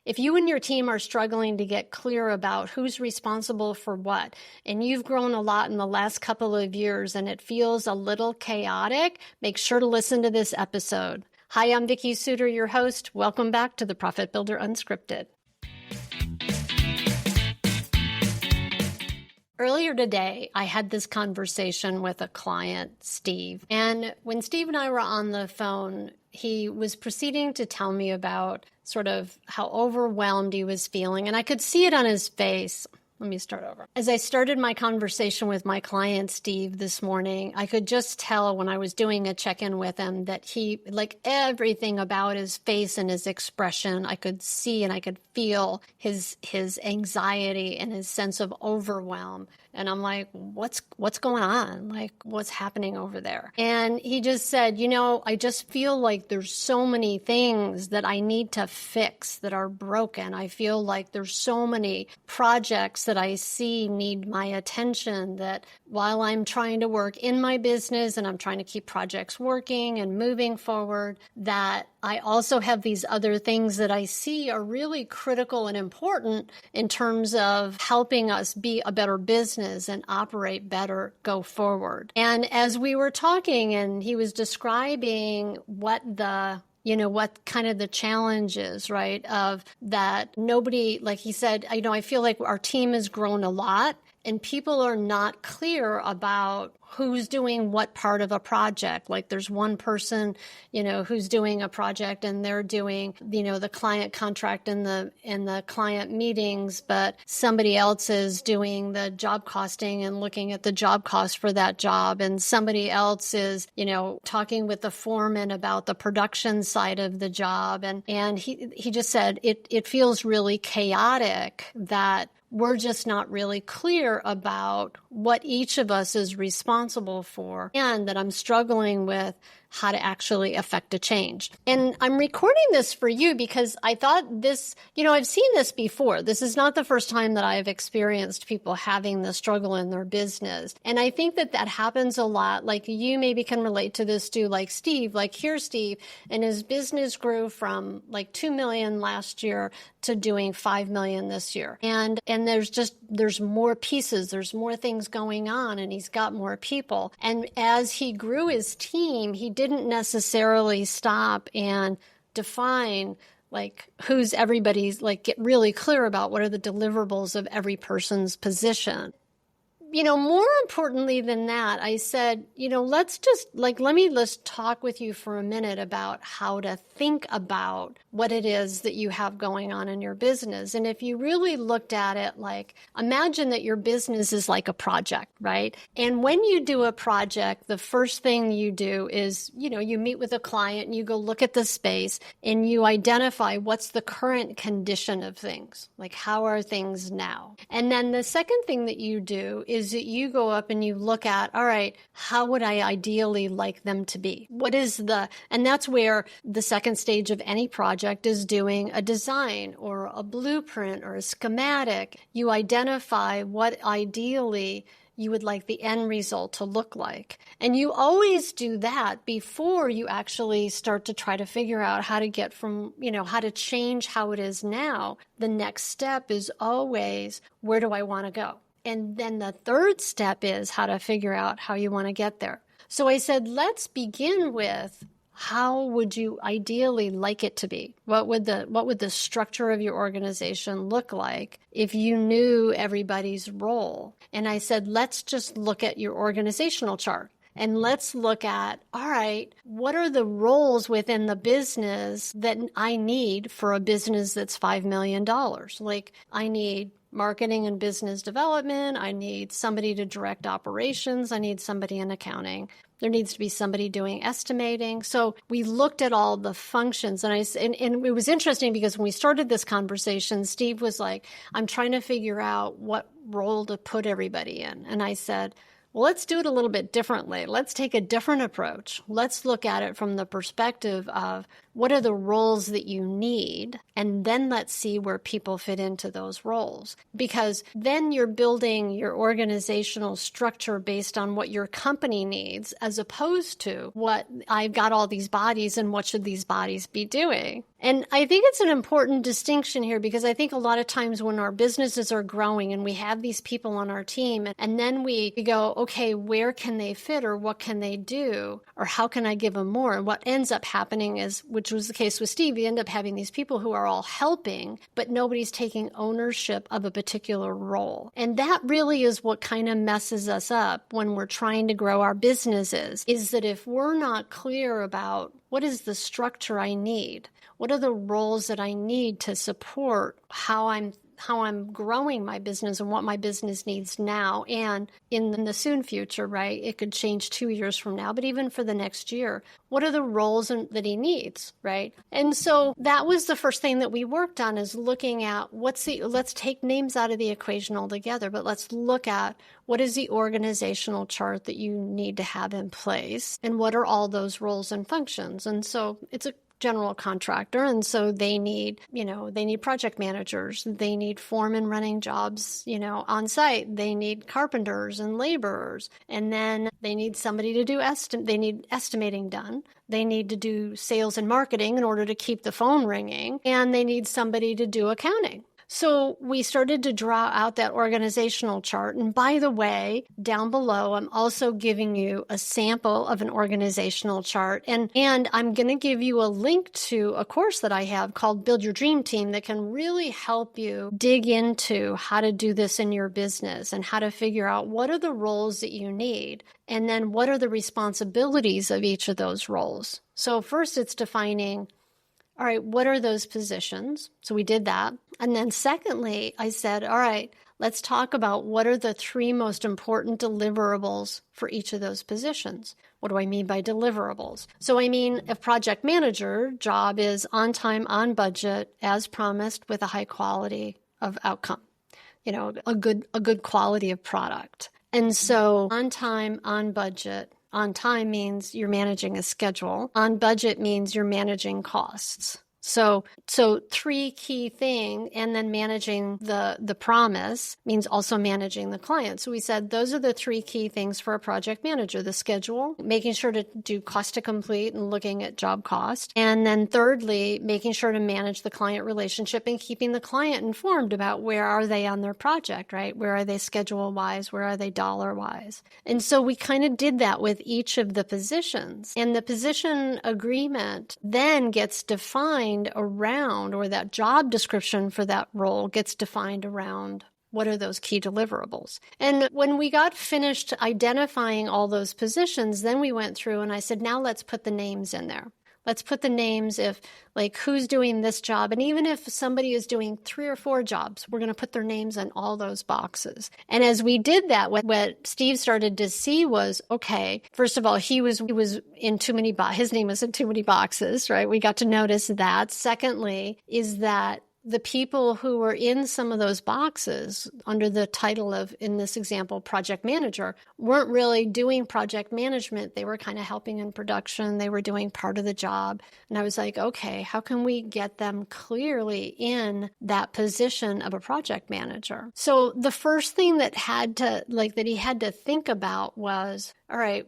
If you and your team are struggling to get clear about who's responsible for what, and you've grown a lot in the last couple of years and it feels a little chaotic, make sure to listen to this episode. Hi, I'm Vicki Suter, your host. Welcome back to the Profit Builder Unscripted. Earlier today, I had this conversation with a client, Steve. And when Steve and I were on the phone, he was proceeding to tell me about sort of how overwhelmed he was feeling. And I could see it on his face. Let me start over. As I started my conversation with my client, Steve, this morning, I could just tell when I was doing a check-in with him that he, like everything about his face and his expression, I could see and I could feel his anxiety and his sense of overwhelm. And I'm like, what's going on? Like, what's happening over there? And he just said, I just feel like there's so many things that I need to fix that are broken. I feel like there's so many projects that I see need my attention that while I'm trying to work in my business and I'm trying to keep projects working and moving forward, that I also have these other things that I see are really critical and important in terms of helping us be a better business and operate better, go forward. And as we were talking and he was describing what kind of the challenge is, right? Of that nobody, like he said, I feel like our team has grown a lot and people are not clear about who's doing what part of a project. Like there's one person, who's doing a project and they're doing, the client contract and the client meetings, but somebody else is doing the job costing and looking at the job cost for that job. And somebody else is, talking with the foreman about the production side of the job. And he just said, it feels really chaotic that we're just not really clear about what each of us is responsible for, and that I'm struggling with how to actually affect a change. And I'm recording this for you because I thought this, I've seen this before. This is not the first time that I've experienced people having the struggle in their business. And I think that happens a lot. Like you maybe can relate to this too, like Steve, here's Steve, and his business grew from like 2 million last year to doing 5 million this year. And there's more pieces, there's more things going on, and he's got more people. And as he grew his team, he didn't necessarily stop and define who's everybody's, get really clear about what are the deliverables of every person's position. More importantly than that, I said, let's talk with you for a minute about how to think about what it is that you have going on in your business. And if you really looked at it, imagine that your business is like a project, right? And when you do a project, the first thing you do is, you meet with a client and you go look at the space and you identify what's the current condition of things. Like, how are things now? And then the second thing that you do is that you go up and you look at, all right, how would I ideally like them to be? And that's where the second stage of any project is doing a design or a blueprint or a schematic. You identify what ideally you would like the end result to look like. And you always do that before you actually start to try to figure out how to get from, how to change how it is now. The next step is always, where do I want to go? And then the third step is how to figure out how you want to get there. So I said, let's begin with, how would you ideally like it to be? What would the structure of your organization look like if you knew everybody's role? And I said, let's just look at your organizational chart. And let's look at, all right, what are the roles within the business that I need for a business that's $5 million? Like, I need marketing and business development. I need somebody to direct operations. I need somebody in accounting. There needs to be somebody doing estimating. So we looked at all the functions, and it was interesting because when we started this conversation, Steve was like, I'm trying to figure out what role to put everybody in. And I said, well, let's do it a little bit differently. Let's take a different approach. Let's look at it from the perspective of what are the roles that you need? And then let's see where people fit into those roles. Because then you're building your organizational structure based on what your company needs, as opposed to what I've got all these bodies and what should these bodies be doing. And I think it's an important distinction here, because I think a lot of times when our businesses are growing and we have these people on our team, and then we go, okay, where can they fit, or what can they do, or how can I give them more? And what ends up happening is, which was the case with Steve, you end up having these people who are all helping, but nobody's taking ownership of a particular role. And that really is what kind of messes us up when we're trying to grow our businesses, is that if we're not clear about what is the structure I need, what are the roles that I need to support how I'm growing my business and what my business needs now and in the soon future, right? It could change 2 years from now, but even for the next year, what are the roles that he needs, right? And so that was the first thing that we worked on, is looking at let's take names out of the equation altogether, but let's look at what is the organizational chart that you need to have in place, and what are all those roles and functions. And so it's a general contractor, and so they need project managers, they need foremen running jobs, on site, they need carpenters and laborers, and then they need somebody to do they need estimating done, they need to do sales and marketing in order to keep the phone ringing, and they need somebody to do accounting. So we started to draw out that organizational chart. And by the way, down below, I'm also giving you a sample of an organizational chart. And I'm going to give you a link to a course that I have called Build Your Dream Team that can really help you dig into how to do this in your business and how to figure out what are the roles that you need, and then what are the responsibilities of each of those roles. So first, it's defining, all right, what are those positions? So we did that. And then secondly, I said, all right, let's talk about what are the 3 most important deliverables for each of those positions. What do I mean by deliverables? So I mean, if project manager job is on time, on budget, as promised, with a high quality of outcome, a good quality of product. And so on time, on budget. On time means you're managing a schedule. On budget means you're managing costs. So 3 key things, and then managing the promise means also managing the client. So we said those are the 3 key things for a project manager: the schedule, making sure to do cost to complete and looking at job cost. And then thirdly, making sure to manage the client relationship and keeping the client informed about where are they on their project, right? Where are they schedule-wise? Where are they dollar-wise? And so we kind of did that with each of the positions. And the position agreement then gets defined around, or that job description for that role gets defined around, what are those key deliverables? And when we got finished identifying all those positions, then we went through and I said, now let's put the names in there. Let's put the names who's doing this job. And even if somebody is doing 3 or 4 jobs, we're going to put their names in all those boxes. And as we did that, what Steve started to see was, okay, first of all, he was in too many his name was in too many boxes, right? We got to notice that. Secondly, is that the people who were in some of those boxes under the title of, in this example, project manager, weren't really doing project management. They were kind of helping in production. They were doing part of the job. And I was like, okay, how can we get them clearly in that position of a project manager? So the first thing that he had to think about was, all right,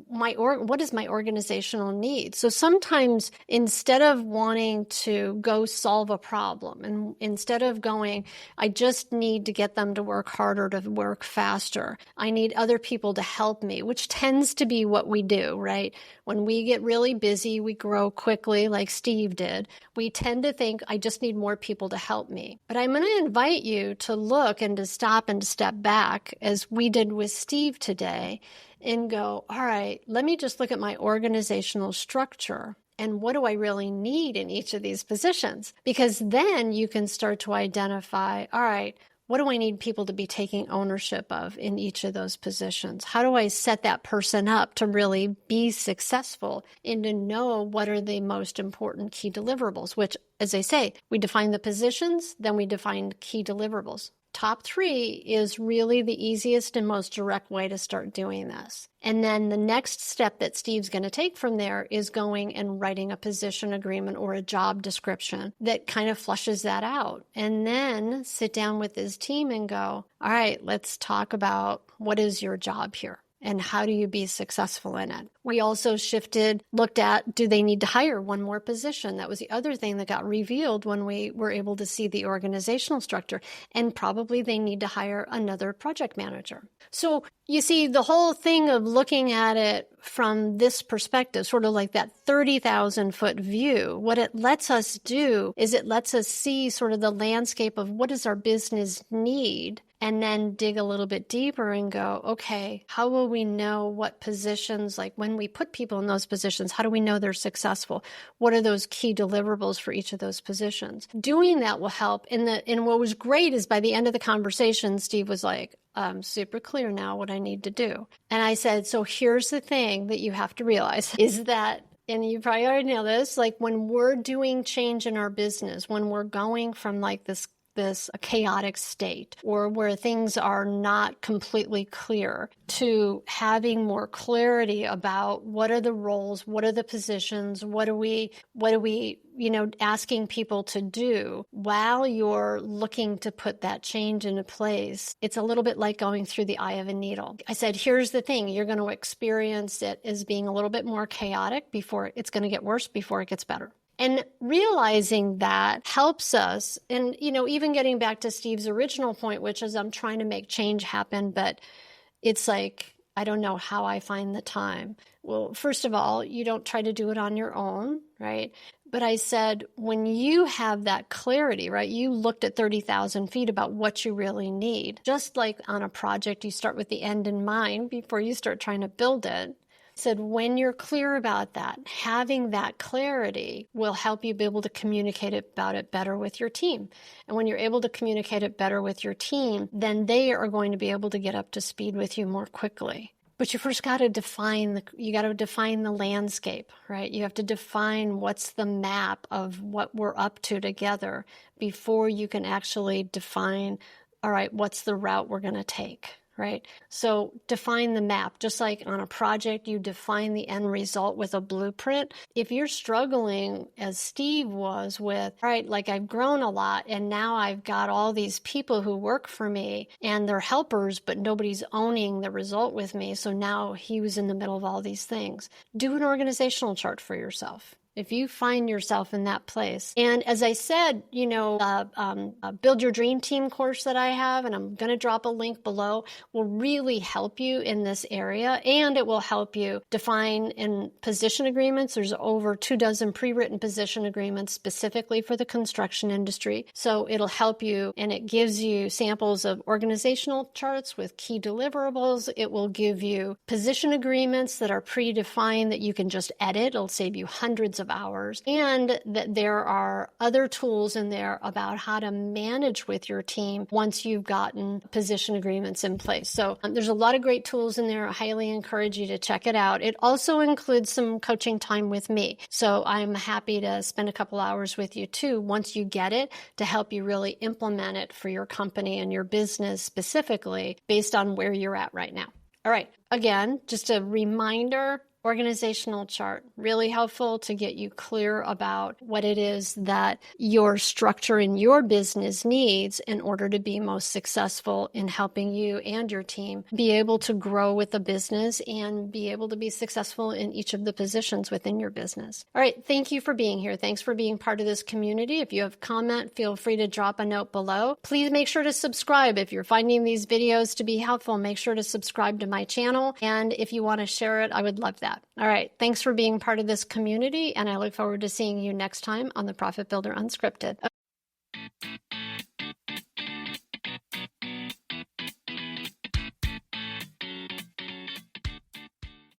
what is my organizational need? So sometimes instead of wanting to go solve a problem, and instead of going, I just need to get them to work harder, to work faster, I need other people to help me, which tends to be what we do, right? When we get really busy, we grow quickly like Steve did. We tend to think, I just need more people to help me. But I'm going to invite you to look and to stop and to step back, as we did with Steve today, and go, all right, let me just look at my organizational structure and what do I really need in each of these positions? Because then you can start to identify, all right, what do I need people to be taking ownership of in each of those positions? How do I set that person up to really be successful and to know what are the most important key deliverables, which, as I say, we define the positions, then we define key deliverables. top 3 is really the easiest and most direct way to start doing this. And then the next step that Steve's going to take from there is going and writing a position agreement or a job description that kind of flushes that out. And then sit down with his team and go, all right, let's talk about what is your job here? And how do you be successful in it? We also looked at, do they need to hire one more position? That was the other thing that got revealed when we were able to see the organizational structure. And probably they need to hire another project manager. So you see, the whole thing of looking at it from this perspective, sort of like that 30,000-foot view, what it lets us do is it lets us see sort of the landscape of what does our business need, and then dig a little bit deeper and go, okay, how will we know what positions, like when we put people in those positions, how do we know they're successful? What are those key deliverables for each of those positions? Doing that will help. And what was great is by the end of the conversation, Steve was like, I'm super clear now what I need to do. And I said, so here's the thing that you have to realize is that, and you probably already know this, like when we're doing change in our business, when we're going from like this chaotic state or where things are not completely clear to having more clarity about what are the roles, what are the positions, what are we, asking people to do while you're looking to put that change into place. It's a little bit like going through the eye of a needle. I said, here's the thing, you're going to experience it as being a little bit more chaotic before it's going to get worse before it gets better. And realizing that helps us, and, even getting back to Steve's original point, which is I'm trying to make change happen, but it's like, I don't know how I find the time. Well, first of all, you don't try to do it on your own, right? But I said, when you have that clarity, right, you looked at 30,000 feet about what you really need. Just like on a project, you start with the end in mind before you start trying to build it. Said when you're clear about that, having that clarity will help you be able to communicate about it better with your team. And when you're able to communicate it better with your team, then they are going to be able to get up to speed with you more quickly. But you first got to define the landscape, right? You have to define what's the map of what we're up to together before you can actually define, all right, what's the route we're going to take. Right? So define the map. Just like on a project, you define the end result with a blueprint. If you're struggling, as Steve was with, all right, like I've grown a lot and now I've got all these people who work for me and they're helpers, but nobody's owning the result with me. So now he was in the middle of all these things. Do an organizational chart for yourself. If you find yourself in that place. And as I said, Build Your Dream Team course that I have, and I'm going to drop a link below, will really help you in this area. And it will help you define in position agreements. There's over 24 pre-written position agreements specifically for the construction industry. So it'll help you, and it gives you samples of organizational charts with key deliverables. It will give you position agreements that are predefined that you can just edit. It'll save you hundreds of hours, and that there are other tools in there about how to manage with your team once you've gotten position agreements in place. So there's a lot of great tools in there. I highly encourage you to check it out. It also includes some coaching time with me. So I'm happy to spend a couple hours with you too, once you get it, to help you really implement it for your company and your business specifically based on where you're at right now. All right. Again, just a reminder, organizational chart, really helpful to get you clear about what it is that your structure in your business needs in order to be most successful in helping you and your team be able to grow with the business and be able to be successful in each of the positions within your business. All right. Thank you for being here. Thanks for being part of this community. If you have comment, feel free to drop a note below. Please make sure to subscribe. If you're finding these videos to be helpful, make sure to subscribe to my channel. And if you want to share it, I would love that. All right. Thanks for being part of this community, and I look forward to seeing you next time on the Profit Builder Unscripted.